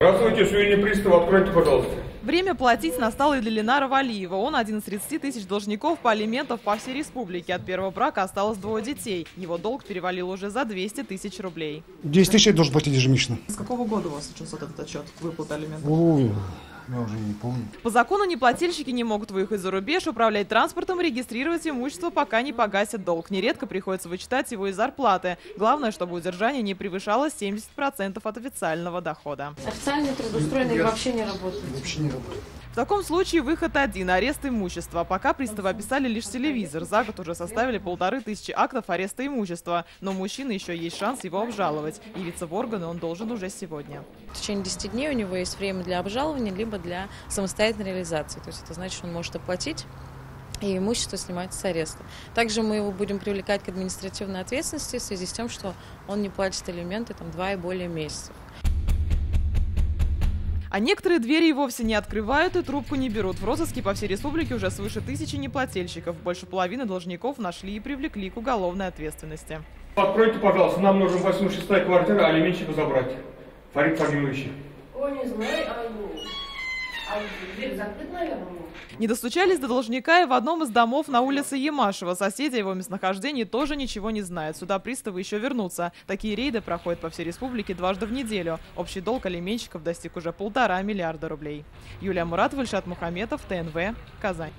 Здравствуйте, судебный пристав, откройте, пожалуйста. Время платить настало и для Ленара Валиева. Он один из 30 тысяч должников по алиментам по всей республике. От первого брака осталось 2 детей. Его долг перевалил уже за 200 тысяч рублей. 10 тысяч я должен платить ежемесячно. С какого года у вас начался этот отчет выплаты алиментов? Ой, я уже не помню. По закону неплательщики не могут выехать за рубеж, управлять транспортом и регистрировать имущество, пока не погасят долг. Нередко приходится вычитать его из зарплаты. Главное, чтобы удержание не превышало 70% от официального дохода. Официально трудоустроенные вообще не работают. Вообще не работает. В таком случае выход один – арест имущества. Пока приставы описали лишь телевизор. За год уже составили 1500 актов ареста имущества. Но у мужчины еще есть шанс его обжаловать. Явиться в органы он должен уже сегодня. В течение 10 дней у него есть время для обжалования, либо для самостоятельной реализации. То есть это значит, что он может оплатить, и имущество снимается с ареста. Также мы его будем привлекать к административной ответственности в связи с тем, что он не платит алименты 2 и более месяцев. А некоторые двери и вовсе не открывают и трубку не берут. В розыске по всей республике уже свыше 1000 неплательщиков. Больше половины должников нашли и привлекли к уголовной ответственности. Откройте, пожалуйста, нам нужен 86-я квартира, алиментчика забрать. Фарид Фагимович. Ой, не знаю, дверь закрыта, наверное? Не достучались до должника и в одном из домов на улице Ямашева. Соседи о его местонахождении тоже ничего не знают. Сюда приставы еще вернутся. Такие рейды проходят по всей республике дважды в неделю. Общий долг алименщиков достиг уже 1,5 миллиарда рублей. Юлия Муратова, Ильшат Мухаметов, ТНВ, Казань.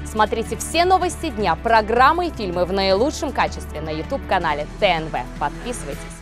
Смотрите все новости дня, программы и фильмы в наилучшем качестве на YouTube-канале ТНВ. Подписывайтесь.